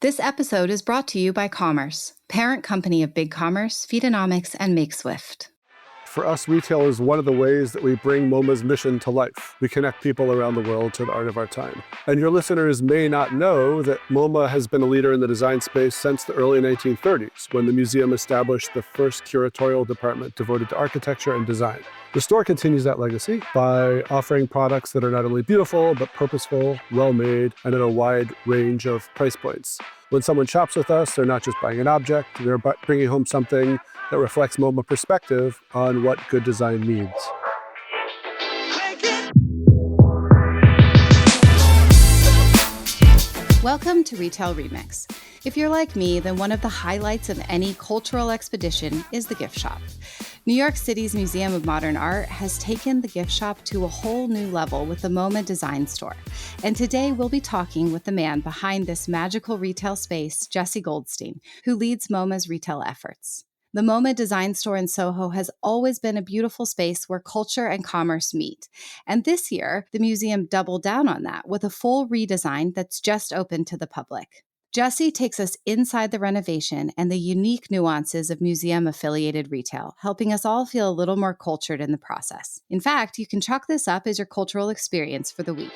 This episode is brought to you by Commerce, parent company of BigCommerce, Feedonomics, and MakeSwift. For us, retail is one of the ways that we bring MoMA's mission to life. We connect people around the world to the art of our time. And your listeners may not know that MoMA has been a leader in the design space since the early 1930s, when the museum established the first curatorial department devoted to architecture and design. The store continues that legacy by offering products that are not only beautiful, but purposeful, well-made, and at a wide range of price points. When someone shops with us, they're not just buying an object, they're bringing home something that reflects MoMA perspective on what good design means. Welcome to Retail Remix. If you're like me, then one of the highlights of any cultural expedition is the gift shop. New York City's Museum of Modern Art has taken the gift shop to a whole new level with the MoMA Design Store. And today we'll be talking with the man behind this magical retail space, Jesse Goldstein, who leads MoMA's retail efforts. The MoMA Design Store in SoHo has always been a beautiful space where culture and commerce meet. And this year, the museum doubled down on that with a full redesign that's just opened to the public. Jesse takes us inside the renovation and the unique nuances of museum-affiliated retail, helping us all feel a little more cultured in the process. In fact, you can chalk this up as your cultural experience for the week.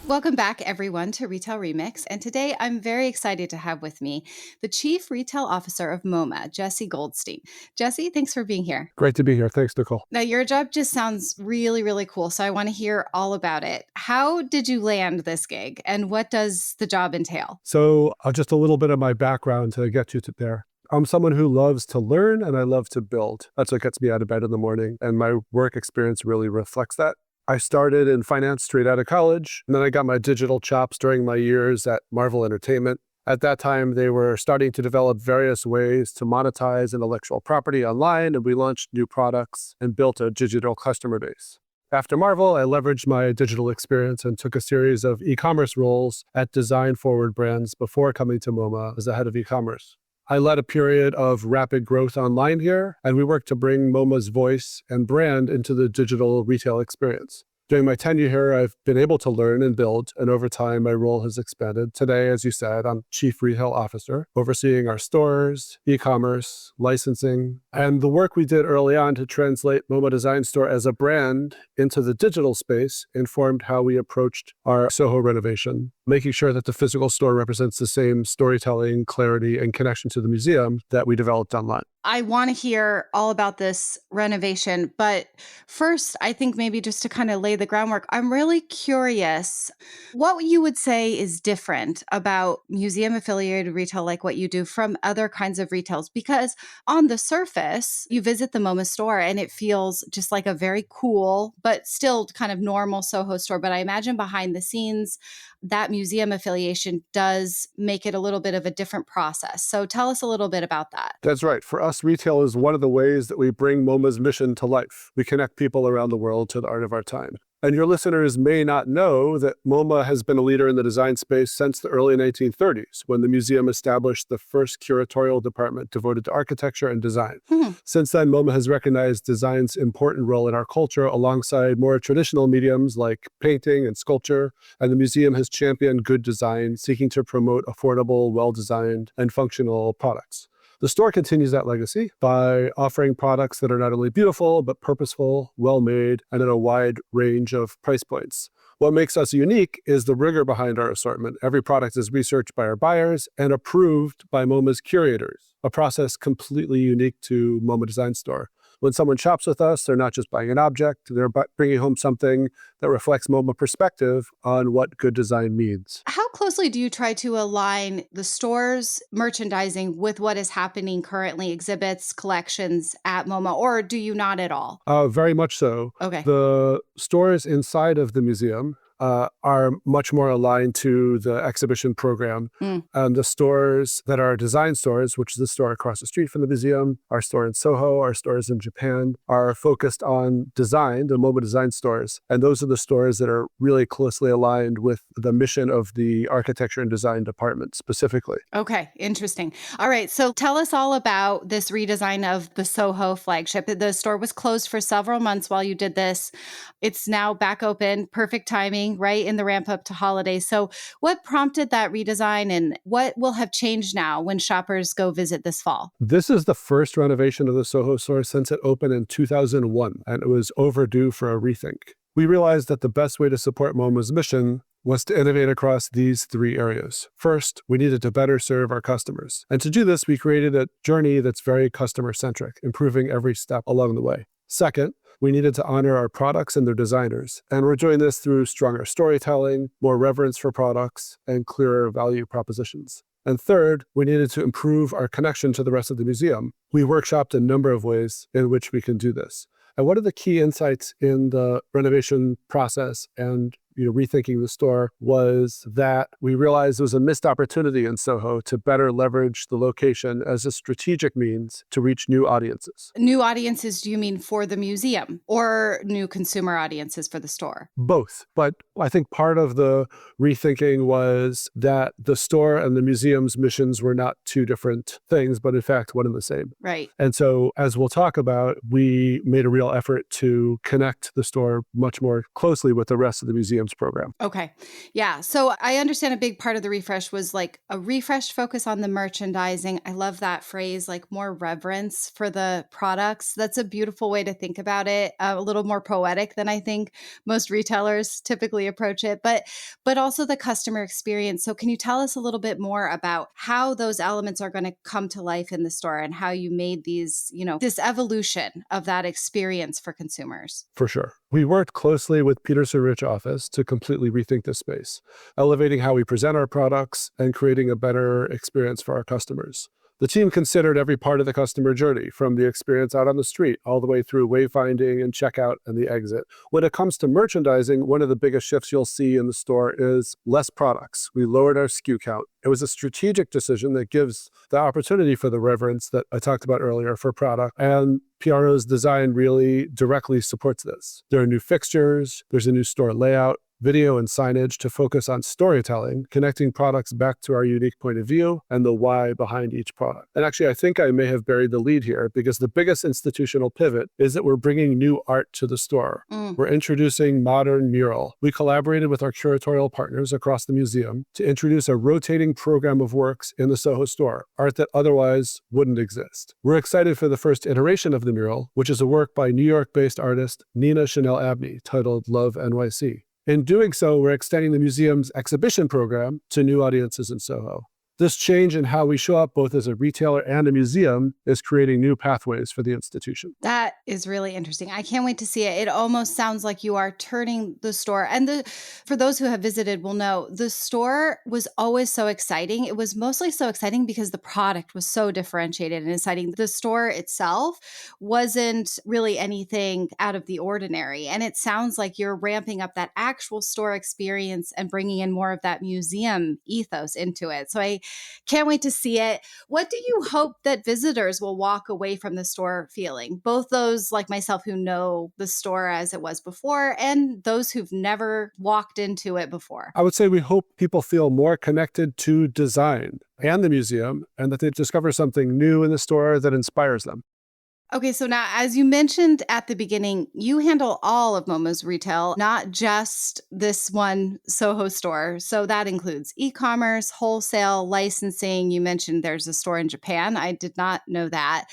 Welcome back, everyone, to Retail Remix. And today I'm very excited to have with me the Chief Retail Officer of MoMA, Jesse Goldstein. Jesse, thanks for being here. Great to be here. Thanks, Nicole. Now, your job just sounds really, really cool. So I want to hear all about it. How did you land this gig and what does the job entail? So just a little bit of my background to get you to there. I'm someone who loves to learn and I love to build. That's what gets me out of bed in the morning. And my work experience really reflects that. I started in finance straight out of college, and then I got my digital chops during my years at Marvel Entertainment. At that time, they were starting to develop various ways to monetize intellectual property online, and we launched new products and built a digital customer base. After Marvel, I leveraged my digital experience and took a series of e-commerce roles at design-forward brands before coming to MoMA as the head of e-commerce. I led a period of rapid growth online here, and we worked to bring MoMA's voice and brand into the digital retail experience. During my tenure here, I've been able to learn and build, and over time, my role has expanded. Today, as you said, I'm Chief Retail Officer, overseeing our stores, e-commerce, licensing, and the work we did early on to translate MoMA Design Store as a brand into the digital space informed how we approached our SoHo renovation, making sure that the physical store represents the same storytelling, clarity, and connection to the museum that we developed online. I want to hear all about this renovation, but first, I think maybe just to kind of lay the groundwork, I'm really curious what you would say is different about museum-affiliated retail like what you do from other kinds of retails, because on the surface, you visit the MoMA store and it feels just like a very cool, but still kind of normal SoHo store. But I imagine behind the scenes, that museum affiliation does make it a little bit of a different process. So tell us a little bit about that. That's right. For us, retail is one of the ways that we bring MoMA's mission to life. We connect people around the world to the art of our time. And your listeners may not know that MoMA has been a leader in the design space since the early 1930s, when the museum established the first curatorial department devoted to architecture and design. Since then, MoMA has recognized design's important role in our culture alongside more traditional mediums like painting and sculpture, and the museum has championed good design, seeking to promote affordable, well-designed, and functional products. The store continues that legacy by offering products that are not only beautiful, but purposeful, well-made, and at a wide range of price points. What makes us unique is the rigor behind our assortment. Every product is researched by our buyers and approved by MoMA's curators, a process completely unique to MoMA Design Store. When someone shops with us, they're not just buying an object, they're bringing home something that reflects MoMA perspective on what good design means. How closely do you try to align the store's merchandising with what is happening currently, exhibits, collections at MoMA, or do you not at all? Very much so. Okay. The stores inside of the museum are much more aligned to the exhibition program. And the stores that are design stores, which is the store across the street from the museum, our store in SoHo, our stores in Japan, are focused on design, the MoMA Design Stores. And those are the stores that are really closely aligned with the mission of the architecture and design department specifically. Okay, interesting. All right, so tell us all about this redesign of the SoHo flagship. The store was closed for several months while you did this. It's now back open, perfect timing. happening, right, in the ramp up to holidays. So what prompted that redesign and what will have changed now when shoppers go visit this fall? This is the first renovation of the SoHo store since it opened in 2001, and it was overdue for a rethink. We realized that the best way to support MoMA's mission was to innovate across these three areas. First, we needed to better serve our customers. And to do this, we created a journey that's very customer-centric, improving every step along the way. Second, we needed to honor our products and their designers. And we're doing this through stronger storytelling, more reverence for products, and clearer value propositions. And third, we needed to improve our connection to the rest of the museum. We workshopped a number of ways in which we can do this. And one of the key insights in the renovation process and rethinking the store was that we realized there was a missed opportunity in SoHo to better leverage the location as a strategic means to reach new audiences. New audiences, do you mean for the museum or new consumer audiences for the store? Both. But I think part of the rethinking was that the store and the museum's missions were not two different things, but in fact, one and the same. Right. And so, as we'll talk about, we made a real effort to connect the store much more closely with the rest of the museum's program. Okay. Yeah. So I understand a big part of the refresh was like a refreshed focus on the merchandising. I love that phrase, like more reverence for the products. That's a beautiful way to think about it. A little more poetic than I think most retailers typically approach it, but also the customer experience. So can you tell us a little bit more about how those elements are going to come to life in the store and how you made these, this evolution of that experience for consumers? For sure. We worked closely with Peterson Rich office to completely rethink this space, elevating how we present our products and creating a better experience for our customers. The team considered every part of the customer journey, from the experience out on the street all the way through wayfinding and checkout and the exit. When it comes to merchandising, one of the biggest shifts you'll see in the store is less products. We lowered our SKU count. It was a strategic decision that gives the opportunity for the reverence that I talked about earlier for product, and PRO's design really directly supports this. There are new fixtures, there's a new store layout, video and signage to focus on storytelling, connecting products back to our unique point of view and the why behind each product. And actually, I think I may have buried the lead here because the biggest institutional pivot is that we're bringing new art to the store. We're introducing modern mural. We collaborated with our curatorial partners across the museum to introduce a rotating program of works in the SoHo store, art that otherwise wouldn't exist. We're excited for the first iteration of the mural, which is a work by New York-based artist Nina Chanel Abney titled Love NYC. In doing so, we're extending the museum's exhibition program to new audiences in SoHo. This change in how we show up both as a retailer and a museum is creating new pathways for the institution. That is really interesting. I can't wait to see it. It almost sounds like you are turning the store. And for those who have visited will know, the store was always so exciting. It was mostly so exciting because the product was so differentiated and exciting. The store itself wasn't really anything out of the ordinary. And it sounds like you're ramping up that actual store experience and bringing in more of that museum ethos into it. So I can't wait to see it. What do you hope that visitors will walk away from the store feeling? Both those like myself who know the store as it was before and those who've never walked into it before. I would say we hope people feel more connected to design and the museum, and that they discover something new in the store that inspires them. Okay, so now, as you mentioned at the beginning, you handle all of MoMA's retail, not just this one SoHo store. So that includes e-commerce, wholesale, licensing. You mentioned there's a store in Japan. I did not know that.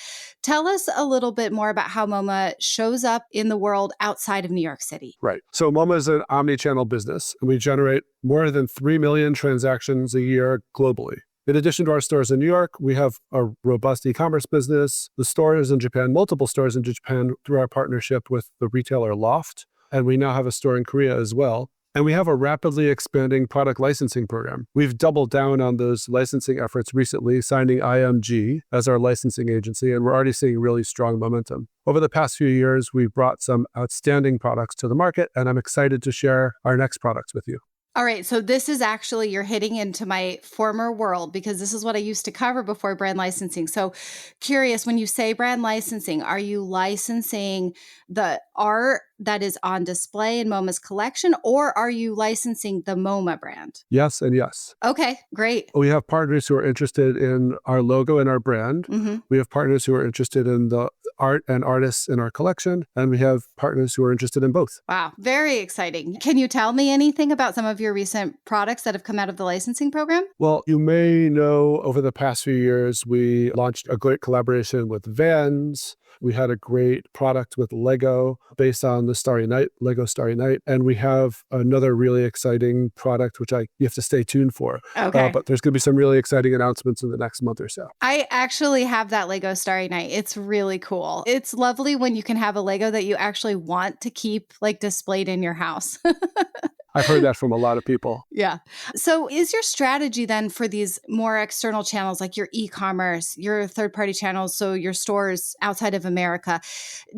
Tell us a little bit more about how MoMA shows up in the world outside of New York City. Right. So MoMA is an omni-channel business, and we generate more than 3 million transactions a year globally. In addition to our stores in New York, we have a robust e-commerce business. The stores in Japan, multiple stores in Japan through our partnership with the retailer Loft. And we now have a store in Korea as well. And we have a rapidly expanding product licensing program. We've doubled down on those licensing efforts recently, signing IMG as our licensing agency, and we're already seeing really strong momentum. Over the past few years, we've brought some outstanding products to the market, and I'm excited to share our next products with you. All right. So this is actually, you're hitting into my former world because this is what I used to cover before brand licensing. So curious, when you say brand licensing, are you licensing the art that is on display in MoMA's collection, or are you licensing the MoMA brand? Yes and yes. Okay, great. We have partners who are interested in our logo and our brand. We have partners who are interested in the art and artists in our collection, and we have partners who are interested in both. Wow, very exciting. Can you tell me anything about some of your recent products that have come out of the licensing program? Well, you may know over the past few years, we launched a great collaboration with Vans. We had a great product with Lego based on the Starry Night, Lego Starry Night. And we have another really exciting product, which you have to stay tuned for. Okay. But there's going to be some really exciting announcements in the next month or so. I actually have that Lego Starry Night. It's really cool. It's lovely when you can have a Lego that you actually want to keep like displayed in your house. I've heard that from a lot of people. Yeah. So is your strategy then for these more external channels, like your e-commerce, your third-party channels, so your stores outside of America,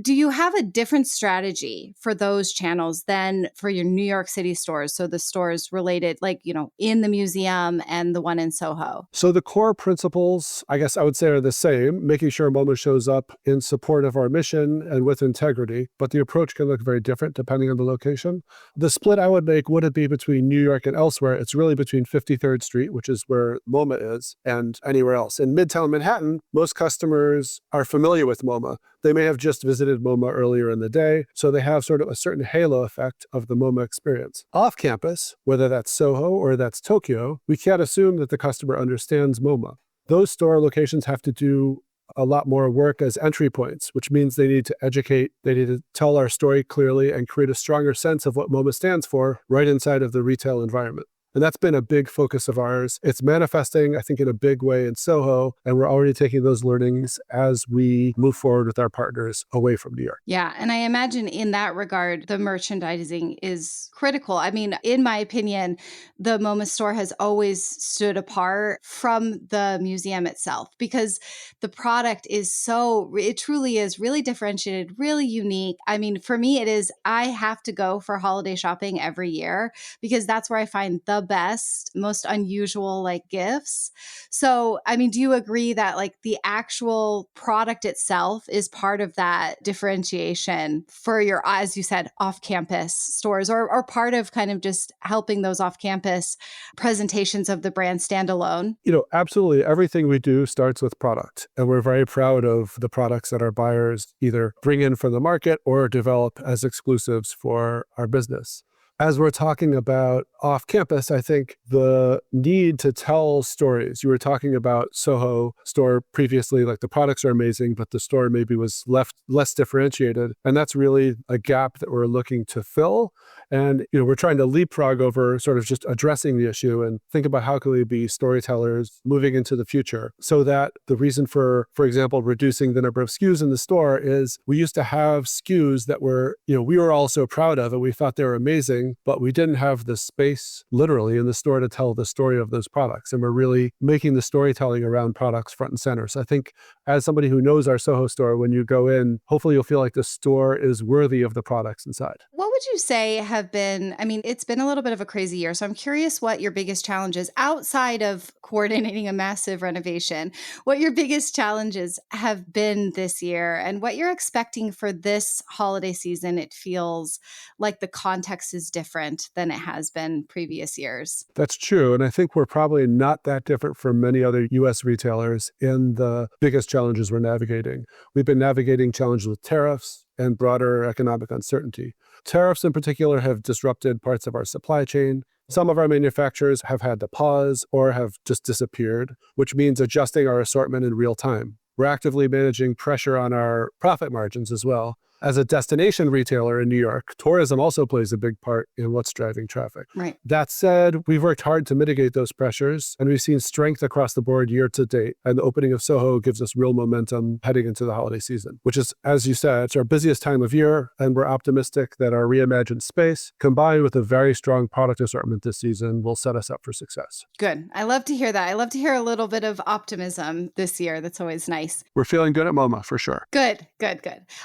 do you have a different strategy for those channels than for your New York City stores? So the stores related, like, in the museum and the one in SoHo. So the core principles, I guess I would say, are the same, making sure MoMA shows up in support of our mission and with integrity, but the approach can look very different depending on the location. The split I would make, would it be between New York and elsewhere? It's really between 53rd Street, which is where MoMA is, and anywhere else. In Midtown Manhattan, most customers are familiar with MoMA. They may have just visited MoMA earlier in the day, so they have sort of a certain halo effect of the MoMA experience. Off campus, whether that's SoHo or that's Tokyo, we can't assume that the customer understands MoMA. Those store locations have to do a lot more work as entry points, which means they need to educate, they need to tell our story clearly and create a stronger sense of what MoMA stands for right inside of the retail environment. And that's been a big focus of ours. It's manifesting, I think, in a big way in SoHo, and we're already taking those learnings as we move forward with our partners away from New York. Yeah, and I imagine in that regard, the merchandising is critical. I mean, in my opinion, the MoMA store has always stood apart from the museum itself because the product is it truly is really differentiated, really unique. I mean, for me, it is, I have to go for holiday shopping every year because that's where I find the best, most unusual like gifts. So, I mean, do you agree that like the actual product itself is part of that differentiation for your, as you said, off-campus stores or part of kind of just helping those off-campus presentations of the brand stand alone? Absolutely. Everything we do starts with product, and we're very proud of the products that our buyers either bring in from the market or develop as exclusives for our business. As we're talking about off campus, I think the need to tell stories. You were talking about SoHo store previously, like the products are amazing, but the store maybe was less differentiated. And that's really a gap that we're looking to fill. And, we're trying to leapfrog over sort of just addressing the issue and think about how can we be storytellers moving into the future so that the reason for example, reducing the number of SKUs in the store is we used to have SKUs that were, we were all so proud of and we thought they were amazing, but we didn't have the space literally in the store to tell the story of those products. And we're really making the storytelling around products front and center. So I think as somebody who knows our SoHo store, when you go in, hopefully you'll feel like the store is worthy of the products inside. What would you say have been, I mean, it's been a little bit of a crazy year. So I'm curious what your biggest challenges outside of coordinating a massive renovation, what your biggest challenges have been this year and what you're expecting for this holiday season. It feels like the context is different than it has been previous years. That's true. And I think we're probably not that different from many other US retailers in the biggest challenges we're navigating. We've been navigating challenges with tariffs and broader economic uncertainty. Tariffs in particular have disrupted parts of our supply chain. Some of our manufacturers have had to pause or have just disappeared, which means adjusting our assortment in real time. We're actively managing pressure on our profit margins as well. As a destination retailer in New York, tourism also plays a big part in what's driving traffic. Right. That said, we've worked hard to mitigate those pressures, and we've seen strength across the board year to date. And the opening of SoHo gives us real momentum heading into the holiday season, which is, as you said, it's our busiest time of year, and we're optimistic that our reimagined space, combined with a very strong product assortment this season, will set us up for success. Good. I love to hear that. I love to hear a little bit of optimism this year. That's always nice. We're feeling good at MoMA, for sure. Good.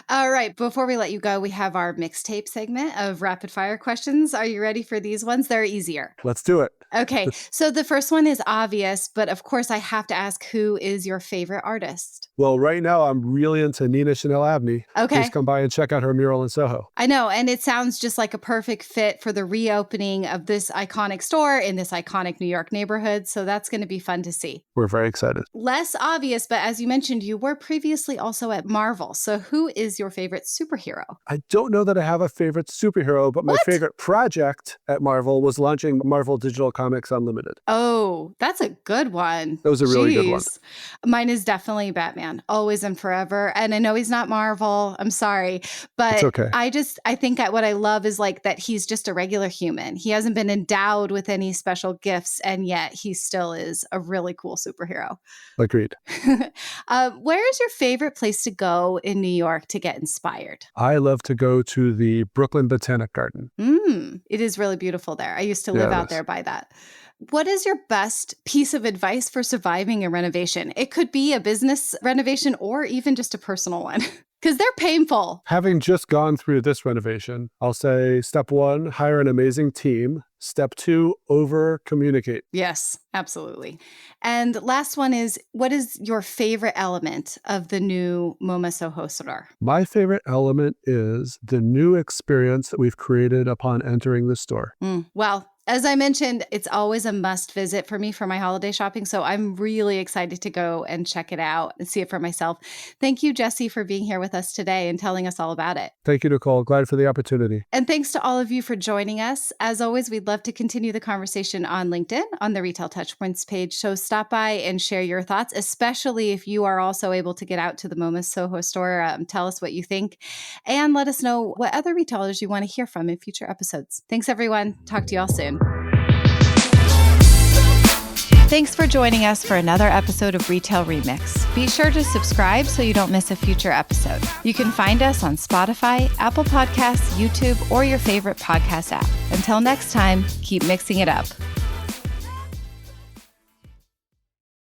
All right. Before we let you go, we have our mixtape segment of rapid fire questions. Are you ready for these ones? They're easier. Let's do it. Okay. So the first one is obvious, but of course I have to ask, who is your favorite artist? Well, right now I'm really into Nina Chanel Abney. Okay. Please come by and check out her mural in SoHo. I know, and it sounds just like a perfect fit for the reopening of this iconic store in this iconic New York neighborhood. So that's going to be fun to see. We're very excited. Less obvious, but as you mentioned, you were previously also at Marvel. So who is your favorite superhero? I don't know that I have a favorite superhero, but my favorite project at Marvel was launching Marvel Digital Comics Unlimited. Oh, that's a good one. That was a really good one. Mine is definitely Batman, always and forever. And I know he's not Marvel. I'm sorry. But it's okay. I think what I love is like that he's just a regular human. He hasn't been endowed with any special gifts, and yet he still is a really cool superhero. Agreed. Where is your favorite place to go in New York to get inspired? I love to go to the Brooklyn Botanic Garden. It is really beautiful there. I used to live out there by that. What is your best piece of advice for surviving a renovation? It could be a business renovation or even just a personal one, because they're painful. Having just gone through this renovation, I'll say step 1, hire an amazing team. Step 2, over-communicate. Yes, absolutely. And last one is, what is your favorite element of the new MoMA SoHo store? My favorite element is the new experience that we've created upon entering the store. Well, as I mentioned, it's always a must visit for me for my holiday shopping. So I'm really excited to go and check it out and see it for myself. Thank you, Jesse, for being here with us today and telling us all about it. Thank you, Nicole. Glad for the opportunity. And thanks to all of you for joining us. As always, we'd love to continue the conversation on LinkedIn on the Retail Touchpoints page. So stop by and share your thoughts, especially if you are also able to get out to the MoMA SoHo store. Tell us what you think and let us know what other retailers you want to hear from in future episodes. Thanks, everyone. Talk to you all soon. Thanks for joining us for another episode of Retail Remix. Be sure to subscribe so you don't miss a future episode. You can find us on Spotify, Apple Podcasts, YouTube, or your favorite podcast app. Until next time, keep mixing it up.